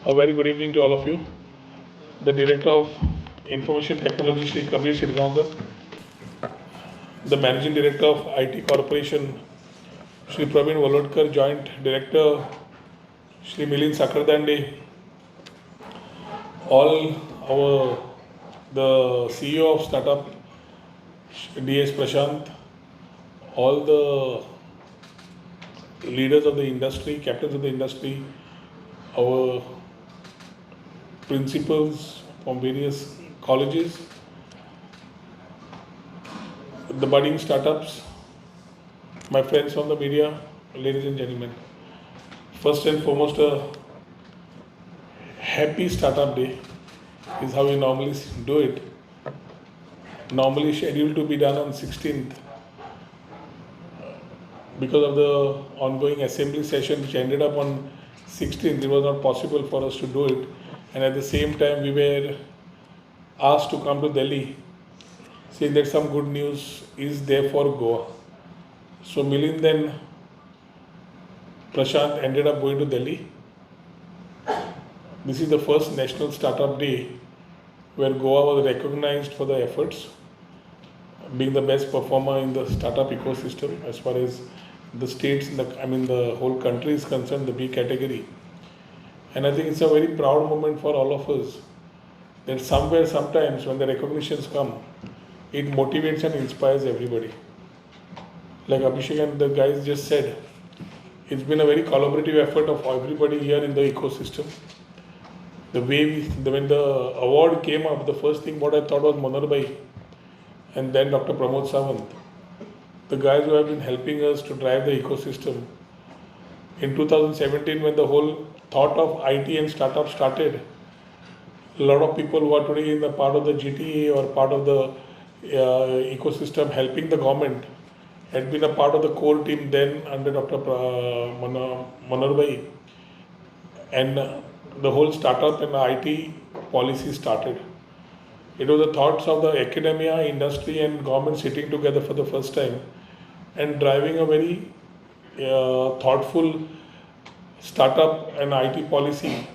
A very good evening to all of you. The Director of Information Technology, Shri Kabir Shirgaonkar, the Managing Director of IT Corporation, Shri Praveen Volvotkar, Joint Director, Shri Milind Sakhardande, all the CEO of startup, DS Prashant, all the leaders of the industry, captains of the industry, our principals from various colleges, the budding startups, my friends from the media, ladies and gentlemen. First and foremost, a happy startup day is how we normally do it. Normally scheduled to be done on 16th. Because of the ongoing assembly session which ended up on 16th, it was not possible for us to do it. And at the same time, we were asked to come to Delhi, saying that some good news is there for Goa. So Milind and Prashant ended up going to Delhi. This is the first National Startup Day where Goa was recognized for the efforts, being the best performer in the startup ecosystem as far as the states, the whole country is concerned, the B category. And I think it's a very proud moment for all of us that somewhere, sometimes when the recognitions come, it motivates and inspires everybody. Like Abhishek and the guys just said, it's been a very collaborative effort of everybody here in the ecosystem. The way when the award came up, the first thing what I thought was Manarbhai and then Dr. Pramod Sawant, the guys who have been helping us to drive the ecosystem. In 2017, when the whole thought of IT and startup started, a lot of people who are today in the part of the GTA or part of the ecosystem helping the government had been a part of the core team then under Dr. Manarbhai, and the whole startup and IT policy started. It was the thoughts of the academia, industry and government sitting together for the first time and driving a very thoughtful startup and IT policy,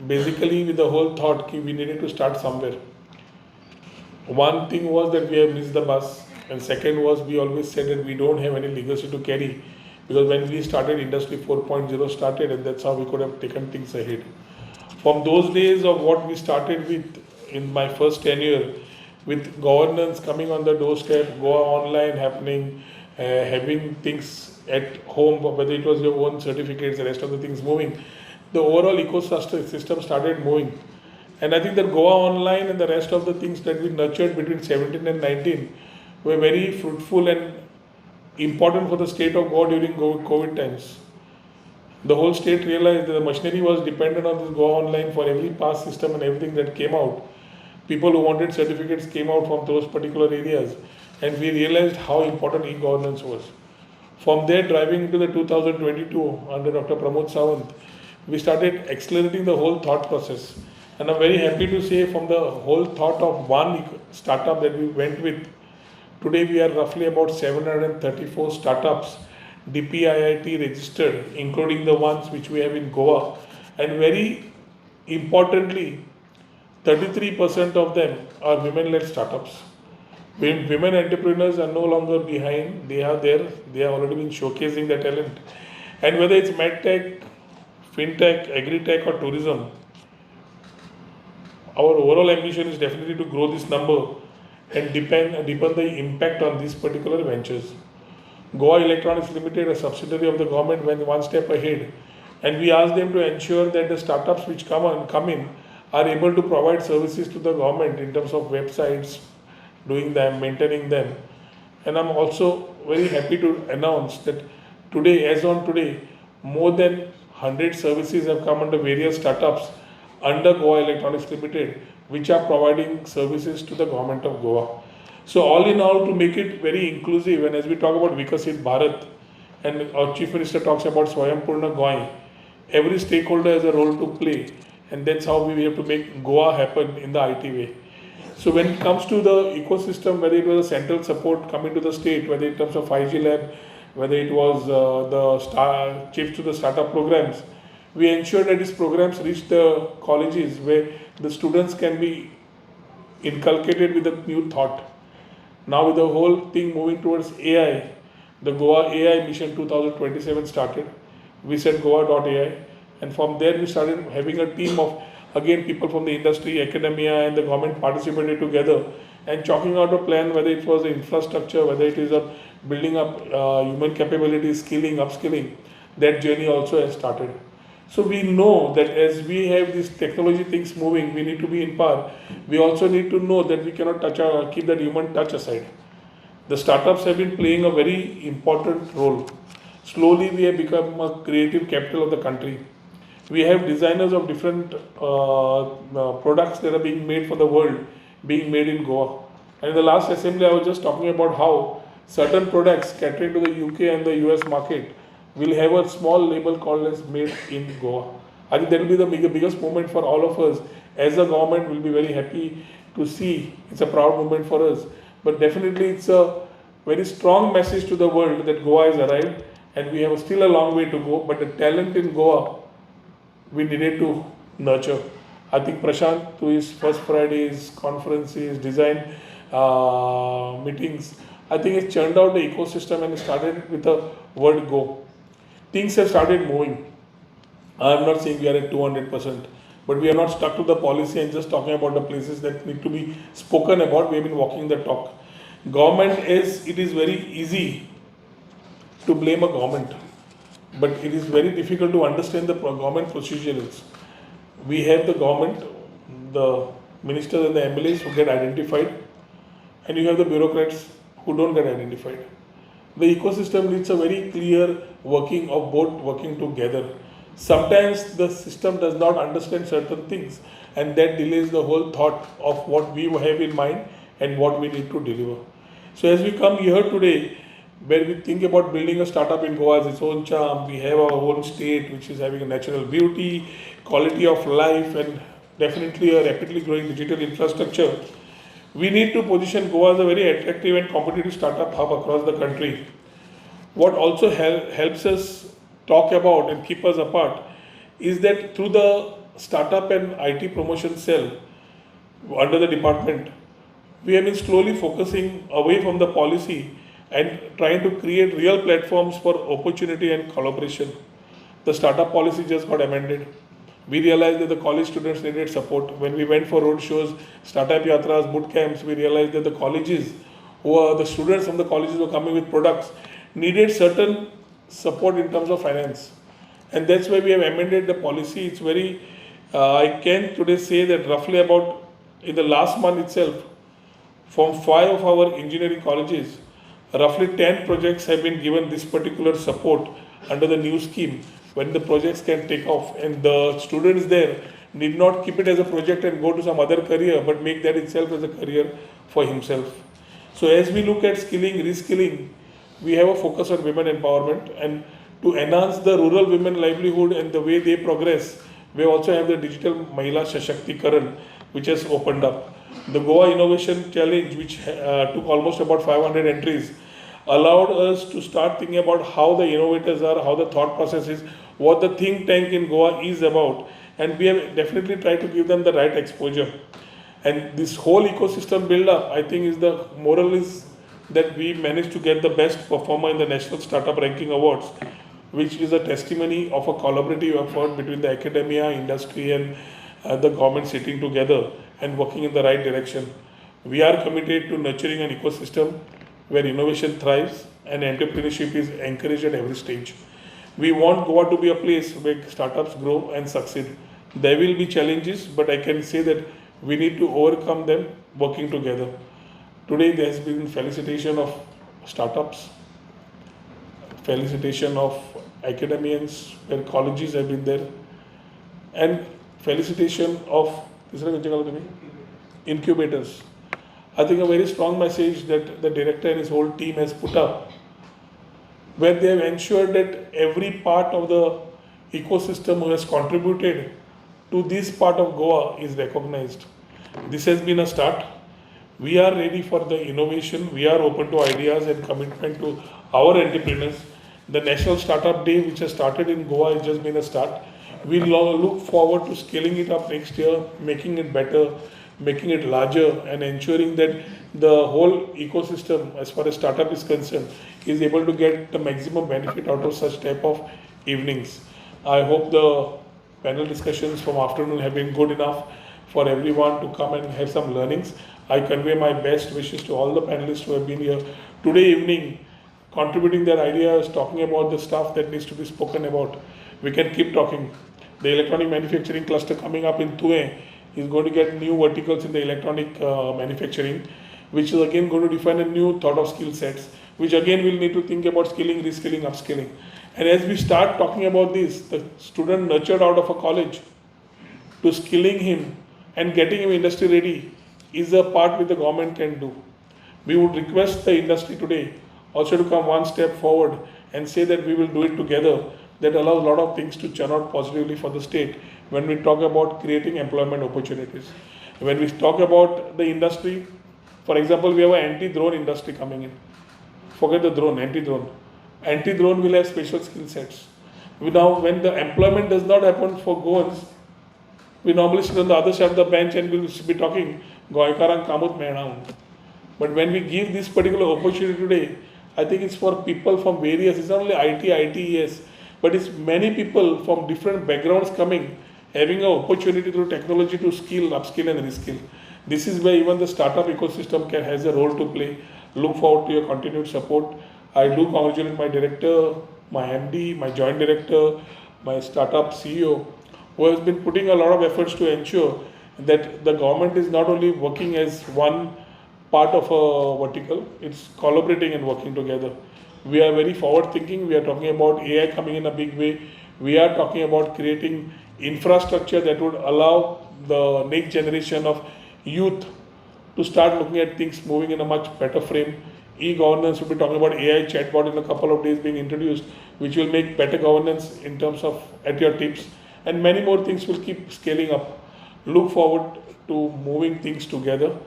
basically with the whole thought that we needed to start somewhere. One thing was that we have missed the bus, and second was we always said that we don't have any legacy to carry, because when we started, Industry 4.0 started, and that's how we could have taken things ahead. From those days of what we started with in my first tenure, with governance coming on the doorstep, Goa Online happening, having things at home, whether it was your own certificates, the rest of the things moving, the overall ecosystem started moving. And I think that Goa Online and the rest of the things that we nurtured between 17 and 19 were very fruitful and important for the state of Goa during COVID times. The whole state realized that the machinery was dependent on this Goa Online for every pass system and everything that came out. People who wanted certificates came out from those particular areas, and we realized how important e-governance was. From there, driving into the 2022 under Dr. Pramod Sawant, we started accelerating the whole thought process. And I'm very happy to say, from the whole thought of one startup that we went with, today we are roughly about 734 startups, DPIIT registered, including the ones which we have in Goa. And very importantly, 33% of them are women-led startups. Women entrepreneurs are no longer behind, they are there, they have already been showcasing their talent. And whether it's medtech, fintech, agri-tech or tourism, our overall ambition is definitely to grow this number and deepen the impact on these particular ventures. Goa Electronics Limited, a subsidiary of the government, went one step ahead, and we asked them to ensure that the startups which come in are able to provide services to the government in terms of websites, doing them, maintaining them. And I'm also very happy to announce that today, as on today, more than 100 services have come under various startups under Goa Electronics Limited, which are providing services to the government of Goa. So all in all, to make it very inclusive, and as we talk about Vikasit Bharat, and our Chief Minister talks about Swayambhurna Goa, every stakeholder has a role to play, and that's how we have to make Goa happen in the IT way. So when it comes to the ecosystem, whether it was a central support coming to the state, whether in terms of 5G lab, whether it was the chips to the startup programs, We ensure that these programs reach the colleges where the students can be inculcated with a new thought. Now with the whole thing moving towards AI, the Goa AI Mission 2027 started. We said Goa.ai, and from there we started having a team of, again, people from the industry, academia and the government participated together and chalking out a plan, whether it was the infrastructure, whether it is a building up human capability, skilling, upskilling. That journey also has started. So we know that as we have these technology things moving, we need to be in par. We also need to know that we cannot keep that human touch aside. The startups have been playing a very important role. Slowly we have become a creative capital of the country. We have designers of different products that are being made for the world, being made in Goa. And in the last assembly, I was just talking about how certain products catering to the UK and the US market will have a small label called as made in Goa. I think that will be the biggest moment for all of us. As a government, we'll be very happy to see. It's a proud moment for us. But definitely it's a very strong message to the world that Goa has arrived and we have still a long way to go. But the talent in Goa, we needed to nurture. I think Prashant, through his first Fridays, conferences, design meetings, I think it churned out the ecosystem and started with the word go. Things have started moving. I am not saying we are at 200%, but we are not stuck to the policy and just talking about the places that need to be spoken about. We have been walking the talk. Government is, it is very easy to blame a government, but it is very difficult to understand the government procedures. We have the government, the ministers and the MLAs who get identified, and you have the bureaucrats who don't get identified. The ecosystem needs a very clear working of both working together. Sometimes the system does not understand certain things, and that delays the whole thought of what we have in mind and what we need to deliver. So as we come here today, where we think about building a startup in Goa as its own charm, we have our own state which is having a natural beauty, quality of life, and definitely a rapidly growing digital infrastructure. We need to position Goa as a very attractive and competitive startup hub across the country. What also helps us talk about and keep us apart is that through the startup and IT promotion cell under the department, we have been slowly focusing away from the policy and trying to create real platforms for opportunity and collaboration. The startup policy just got amended. We realized that the college students needed support. When we went for road shows, startup yatras, boot camps, we realized that the colleges, the students from the colleges who were coming with products, needed certain support in terms of finance. And that's why we have amended the policy. It's very, I can today say that roughly about in the last month itself, from 5 of our engineering colleges, roughly 10 projects have been given this particular support under the new scheme, when the projects can take off, and the students there need not keep it as a project and go to some other career, but make that itself as a career for himself. So as we look at skilling, reskilling, we have a focus on women empowerment, and to enhance the rural women livelihood and the way they progress, we also have the digital Mahila Sashakti-karan, which has opened up. The Goa Innovation Challenge, which took almost about 500 entries, allowed us to start thinking about how the innovators are, how the thought process is, what the think tank in Goa is about, and we have definitely tried to give them the right exposure. And this whole ecosystem build up, I think, is the moral is that we managed to get the best performer in the National Startup Ranking Awards, which is a testimony of a collaborative effort between the academia, industry, and the government sitting together and working in the right direction. We are committed to nurturing an ecosystem where innovation thrives and entrepreneurship is encouraged at every stage. We want Goa to be a place where startups grow and succeed. There will be challenges, but I can say that we need to overcome them working together. Today there has been felicitation of startups, felicitation of academians where colleges have been there, and felicitation of incubators. I think a very strong message that the director and his whole team has put up, where they have ensured that every part of the ecosystem who has contributed to this part of Goa is recognized. This has been a start. We are ready for the innovation. We are open to ideas and commitment to our entrepreneurs. The National Startup Day, which has started in Goa, has just been a start. We look forward to scaling it up next year, making it better, making it larger, and ensuring that the whole ecosystem, as far as startup is concerned, is able to get the maximum benefit out of such type of evenings. I hope the panel discussions from afternoon have been good enough for everyone to come and have some learnings. I convey my best wishes to all the panelists who have been here today evening, contributing their ideas, talking about the stuff that needs to be spoken about. We can keep talking. The electronic manufacturing cluster coming up in Thue is going to get new verticals in the electronic manufacturing, which is again going to define a new thought of skill sets, which again we'll need to think about skilling, reskilling, upskilling. And as we start talking about this, the student nurtured out of a college to skilling him and getting him industry ready is a part which the government can do. We would request the industry today also to come one step forward and say that we will do it together. That allows a lot of things to churn out positively for the state when we talk about creating employment opportunities. When we talk about the industry, for example, we have an anti-drone industry coming in. Forget the drone, anti-drone. Anti-drone will have special skill sets. Now, when the employment does not happen for drones, we normally sit on the other side of the bench and we'll be talking, Goikarang Kamut Mehnam. But when we give this particular opportunity today, I think it's for people from various, it's not only IT, ITES, but it's many people from different backgrounds coming, having an opportunity through technology to skill, upskill and reskill. This is where even the startup ecosystem has a role to play. Look forward to your continued support. I do congratulate my director, my MD, my joint director, my startup CEO, who has been putting a lot of efforts to ensure that the government is not only working as one part of a vertical, it's collaborating and working together. We are very forward thinking. We are talking about AI coming in a big way. We are talking about creating infrastructure that would allow the next generation of youth to start looking at things moving in a much better frame. E-governance, we'll be talking about AI chatbot in a couple of days being introduced, which will make better governance in terms of at your tips. And many more things will keep scaling up. Look forward to moving things together.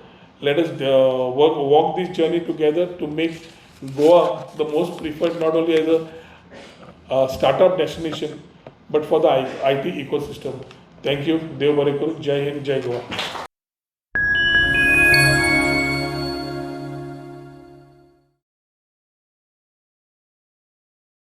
Let us walk this journey together to make Goa the most preferred, not only as a startup destination, but for the IT ecosystem. Thank you. Dev Barekuru. Jai Hind, Jai Goa.